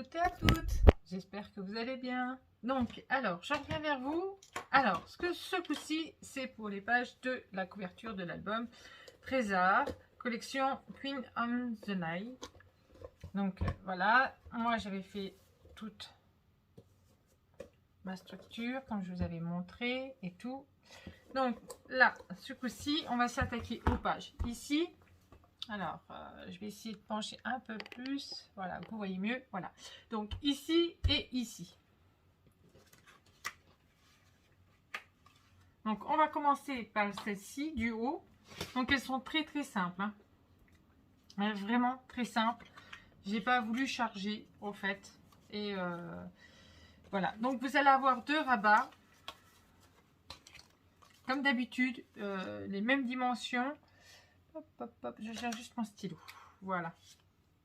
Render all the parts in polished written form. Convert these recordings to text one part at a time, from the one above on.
toutes et à toutes, j'espère que vous allez bien. Donc, alors, je reviens vers vous. Alors, ce coup-ci, c'est pour les pages de la couverture de l'album Trésor, collection Queen on the Nile. Donc, voilà, moi j'avais fait toute ma structure, comme je vous avais montré et tout. Donc, là, ce coup-ci, on va s'attaquer aux pages. Ici, alors, je vais essayer de pencher un peu plus. Voilà, vous voyez mieux. Voilà. Donc, ici et ici. Donc, on va commencer par celle-ci, du haut. Donc, elles sont très, très simples. Hein. Vraiment très simples. J'ai pas voulu charger, au fait. Et voilà. Donc, vous allez avoir deux rabats. Comme d'habitude, les mêmes dimensions. Hop, hop, hop. Je cherche juste mon stylo. Voilà.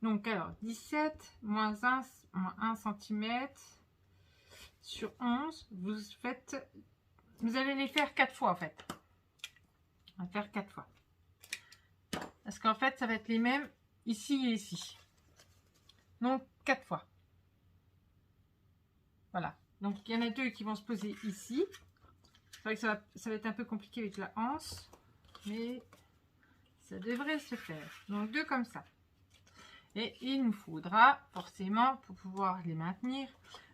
Donc, alors, 17 moins 1 cm sur 11. Vous allez les faire 4 fois, en fait. On va faire 4 fois. Parce qu'en fait, ça va être les mêmes ici et ici. Donc, 4 fois. Voilà. Donc, il y en a deux qui vont se poser ici. C'est vrai que ça va être un peu compliqué avec la anse. Mais ça devrait se faire. Donc, deux comme ça. Et il nous faudra forcément, pour pouvoir les maintenir,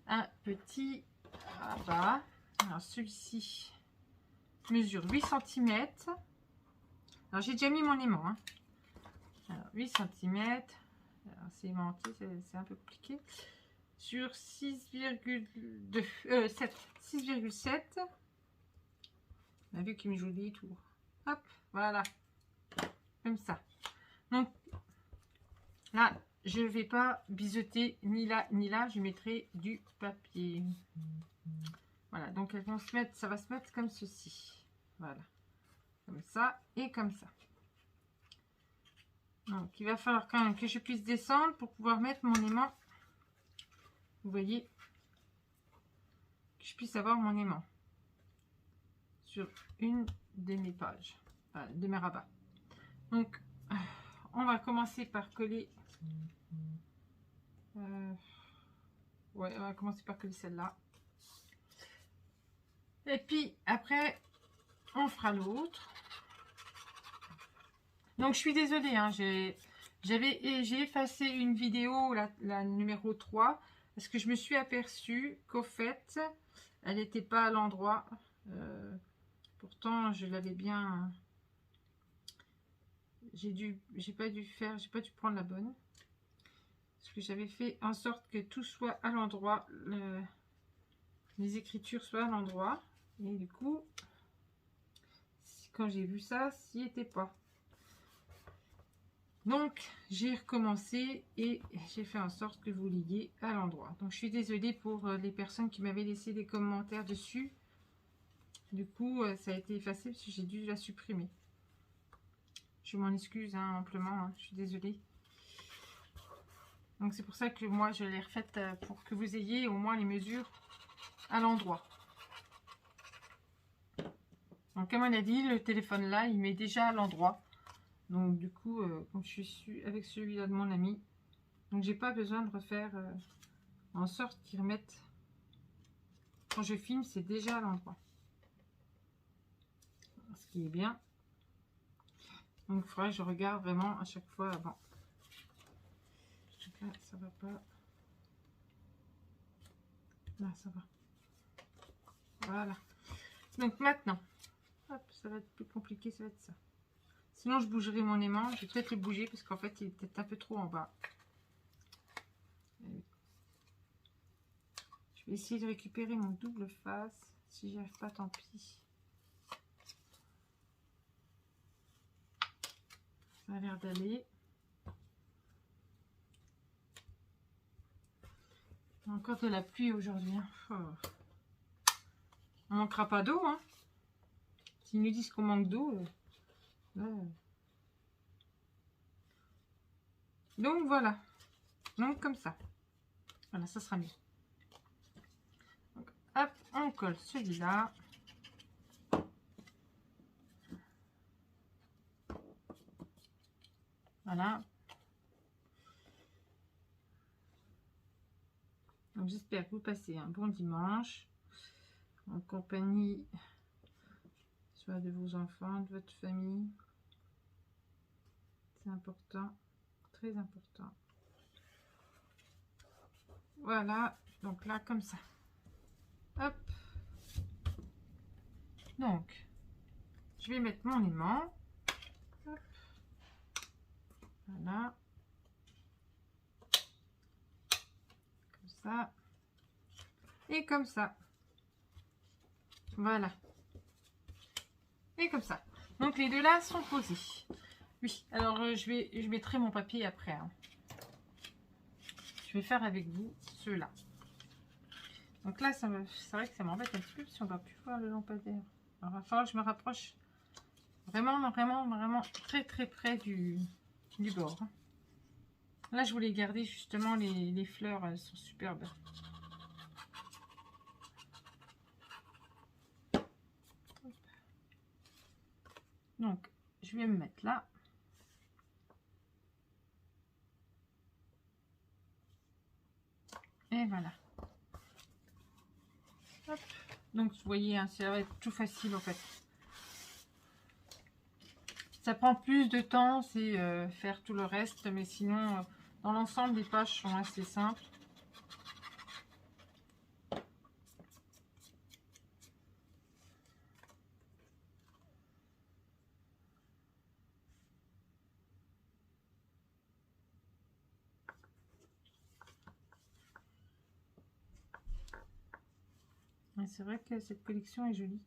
un petit rabat. Alors, celui-ci mesure 8 cm. Alors, j'ai déjà mis mon aimant. Hein. Alors, 8 cm. Alors, c'est aimanté, c'est un peu compliqué. Sur 6,2. 6,7. On a vu qu'il me joue des tours. Hop, voilà. Comme ça. Donc, là, je ne vais pas biseauter ni là ni là. Je mettrai du papier. Voilà, donc elles vont se mettre, ça va se mettre comme ceci. Voilà. Comme ça et comme ça. Donc, il va falloir quand même que je puisse descendre pour pouvoir mettre mon aimant. Vous voyez, que je puisse avoir mon aimant sur une de mes pages, enfin, de mes rabats. Donc, on va commencer par coller. Ouais, on va commencer par coller celle-là. Et puis après, on fera l'autre. Donc, je suis désolée, hein, j'ai effacé une vidéo, la numéro 3, parce que je me suis aperçue qu'au fait, elle n'était pas à l'endroit. Pourtant, je l'avais bien. J'ai pas dû prendre la bonne. Parce que j'avais fait en sorte que tout soit à l'endroit, les écritures soient à l'endroit. Et du coup, quand j'ai vu ça, s'y était pas. Donc, j'ai recommencé et j'ai fait en sorte que vous l'ayez à l'endroit. Donc, je suis désolée pour les personnes qui m'avaient laissé des commentaires dessus. Du coup, ça a été effacé parce que j'ai dû la supprimer. Je m'en excuse hein, amplement, hein, je suis désolée. Donc, c'est pour ça que moi, je l'ai refaite pour que vous ayez au moins les mesures à l'endroit. Donc, comme on a dit, le téléphone là, il met déjà à l'endroit. Donc, du coup, comme je suis avec celui-là de mon ami, donc j'ai pas besoin de refaire en sorte qu'ils remettent. Quand je filme, c'est déjà à l'endroit. Ce qui est bien. Donc, il faudrait que je regarde vraiment à chaque fois avant. Là, ça va pas. Là, ça va. Voilà. Donc, maintenant, hop, ça va être plus compliqué, ça va être ça. Sinon, je bougerai mon aimant. Je vais peut-être le bouger parce qu'en fait, il est peut-être un peu trop en bas. Je vais essayer de récupérer mon double face. Si j'y arrive pas, tant pis. Ça a l'air d'aller. Encore de la pluie aujourd'hui. Hein. Oh. On manquera pas d'eau. Hein. S'ils nous disent qu'on manque d'eau. Donc voilà. Donc comme ça. Voilà, ça sera mieux. Donc, hop, on colle celui-là. Voilà. Donc j'espère que vous passez un bon dimanche en compagnie soit de vos enfants, de votre famille. C'est important, très important. Voilà, donc là comme ça. Hop. Donc, je vais mettre mon aimant. Hop. Voilà. Comme ça. Et comme ça. Voilà. Et comme ça. Donc les deux là sont posés. Oui, alors je mettrai mon papier après. Hein. Je vais faire avec vous ceux-là. Donc là, c'est vrai que ça m'embête un petit peu si on ne va plus voir le lampadaire. Alors, il va falloir que je me rapproche vraiment, vraiment, vraiment très, très près du bord. Là, je voulais garder justement les fleurs, elles sont superbes. Donc, je vais me mettre là. Et voilà. Hop. Donc, vous voyez, hein, ça va être tout facile en fait. Ça prend plus de temps, c'est faire tout le reste, mais sinon, dans l'ensemble, les pages sont assez simples. C'est vrai que cette collection est jolie.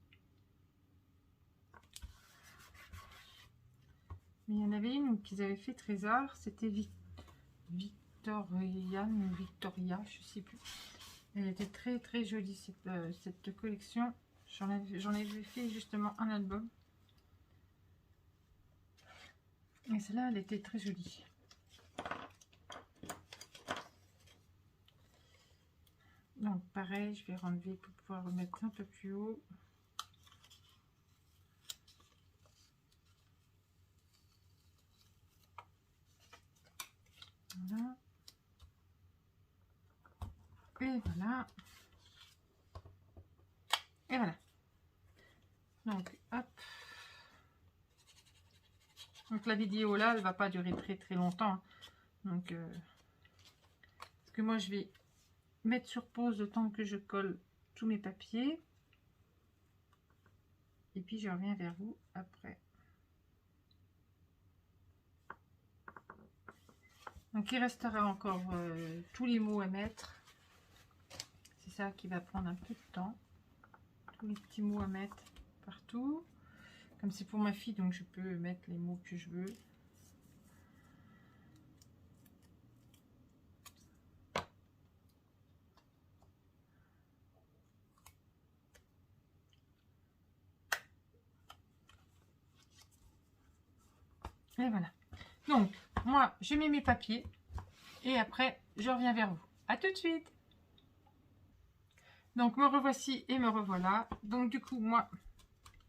Mais il y en avait une qu'ils avaient fait trésor, c'était Victorian ou Victoria, je sais plus. Elle était très très jolie cette collection. J'en avais fait justement un album. Et celle-là, elle était très jolie. Donc pareil, je vais renlever pour pouvoir remettre un peu plus haut. Voilà. Et voilà. Et voilà. Donc, hop. Donc la vidéo là, elle va pas durer très très longtemps. Hein. Donc, parce que moi je vais mettre sur pause le temps que je colle tous mes papiers. Et puis je reviens vers vous après. Donc il restera encore tous les mots à mettre. C'est ça qui va prendre un peu de temps. Tous les petits mots à mettre partout. Comme c'est pour ma fille, donc je peux mettre les mots que je veux. Et voilà. Donc, moi, je mets mes papiers. Et après, je reviens vers vous. À tout de suite. Donc, me revoici et me revoilà. Donc, du coup, moi, vous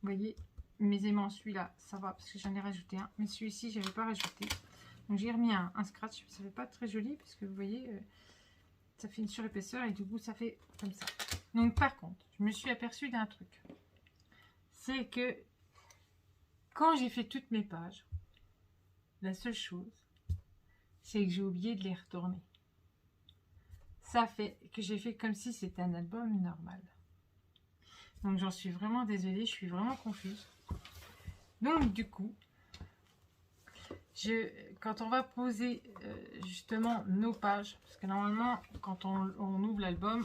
voyez, mes aimants, celui-là, ça va parce que j'en ai rajouté un. Mais celui-ci, je n'avais pas rajouté. Donc, j'ai remis un scratch. Ça fait pas très joli parce que vous voyez, ça fait une surépaisseur et du coup, ça fait comme ça. Donc, par contre, je me suis aperçue d'un truc. C'est que quand j'ai fait toutes mes pages, la seule chose, c'est que j'ai oublié de les retourner. Ça fait que j'ai fait comme si c'était un album normal. Donc j'en suis vraiment désolée, je suis vraiment confuse. Donc du coup, quand on va poser justement nos pages, parce que normalement quand on ouvre l'album,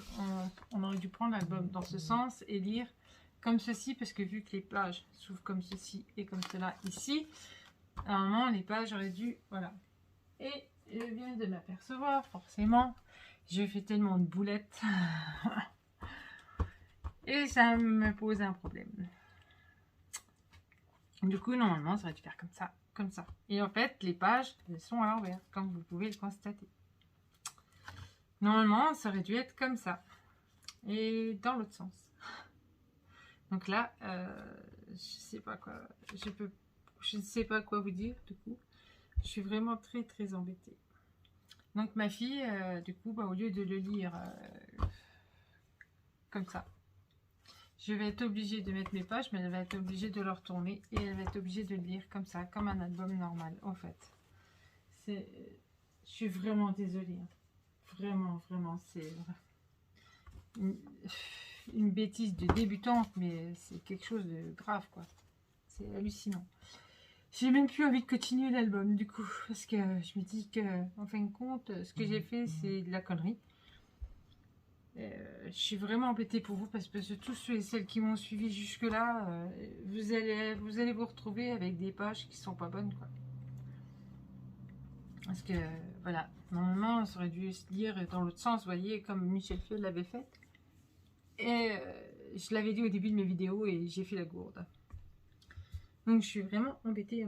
on aurait dû prendre l'album dans ce sens et lire comme ceci, parce que vu que les pages s'ouvrent comme ceci et comme cela ici, normalement les pages auraient dû, voilà. Et je viens de m'apercevoir, forcément, je fais tellement de boulettes et ça me pose un problème. Du coup, normalement, ça aurait dû faire comme ça, comme ça. Et en fait, les pages, elles sont à l'envers, comme vous pouvez le constater. Normalement, ça aurait dû être comme ça. Et dans l'autre sens. Donc là, je sais pas quoi. Je ne sais pas quoi vous dire, du coup. Je suis vraiment très, très embêtée. Donc ma fille, du coup, au lieu de le lire comme ça. Je vais être obligée de mettre mes pages, mais elle va être obligée de le retourner et elle va être obligée de le lire comme ça, comme un album normal, en fait. Je suis vraiment désolée. Hein. Vraiment, vraiment, c'est une bêtise de débutante, mais c'est quelque chose de grave, quoi. C'est hallucinant. J'ai même plus envie de continuer l'album, du coup, parce que je me dis que, en fin de compte, ce que j'ai fait, c'est de la connerie. Je suis vraiment embêtée pour vous parce que tous ceux et celles qui m'ont suivi jusque là, vous allez vous retrouver avec des pages qui sont pas bonnes, quoi. Parce que voilà, normalement ça aurait dû se lire dans l'autre sens, vous voyez, comme Michel Fay l'avait fait. Et je l'avais dit au début de mes vidéos et j'ai fait la gourde. Donc je suis vraiment embêtée.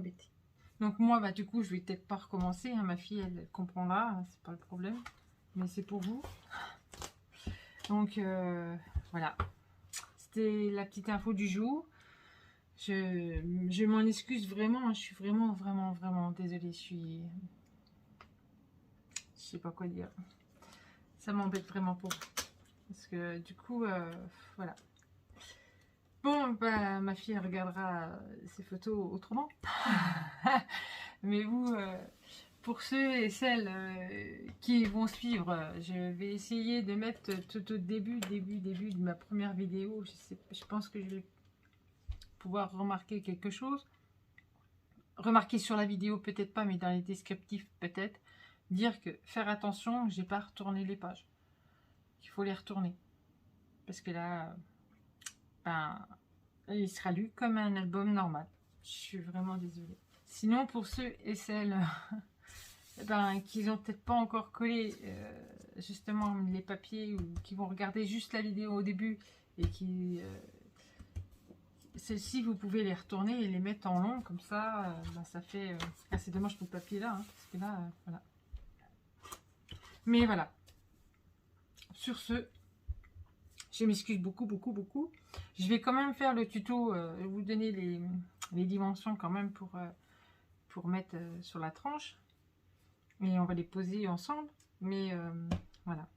Donc moi, bah du coup, je vais peut-être pas recommencer, hein. Ma fille, elle comprendra, hein, c'est pas le problème. Mais c'est pour vous. Donc voilà, c'était la petite info du jour. Je m'en excuse vraiment, je suis vraiment désolée. Je sais pas quoi dire. Ça m'embête vraiment pour vous. Parce que du coup, voilà. Bon, bah, ma fille elle regardera ces photos autrement. Mais vous, pour ceux et celles qui vont suivre, je vais essayer de mettre tout au début de ma première vidéo. Je pense que je vais pouvoir remarquer quelque chose. Remarquer sur la vidéo, peut-être pas, mais dans les descriptifs, peut-être. Dire que faire attention, j'ai pas retourné les pages. Il faut les retourner. Parce que là, ben, il sera lu comme un album normal. Je suis vraiment désolée. Sinon, pour ceux et celles ben, qui n'ont peut-être pas encore collé justement les papiers ou qui vont regarder juste la vidéo au début et qui... celles-ci, vous pouvez les retourner et les mettre en long, comme ça, ben, ça fait... Ah, c'est dommage pour le papier là, hein, parce que là, voilà. Mais voilà. Sur ce, je m'excuse beaucoup. Je vais quand même faire le tuto, vous donner les dimensions quand même pour mettre sur la tranche. Et on va les poser ensemble. Mais voilà.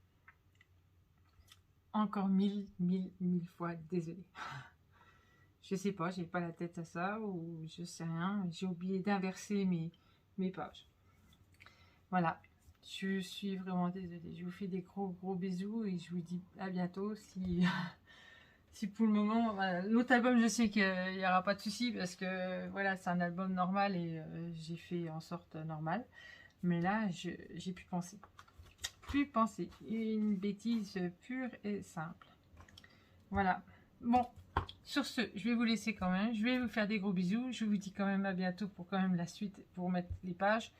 Encore mille fois désolée. Je sais pas, j'ai pas la tête à ça ou je sais rien. J'ai oublié d'inverser mes pages. Voilà. Je suis vraiment désolée. Je vous fais des gros bisous et je vous dis à bientôt. Si pour le moment, voilà. L'autre album, je sais qu'il n'y aura pas de souci parce que voilà, c'est un album normal et j'ai fait en sorte normal. Mais là, j'ai pu penser. Une bêtise pure et simple. Voilà. Bon, sur ce, je vais vous laisser quand même. Je vais vous faire des gros bisous. Je vous dis quand même à bientôt pour quand même la suite, pour mettre les pages.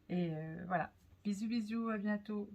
Et voilà. Bisous, à bientôt.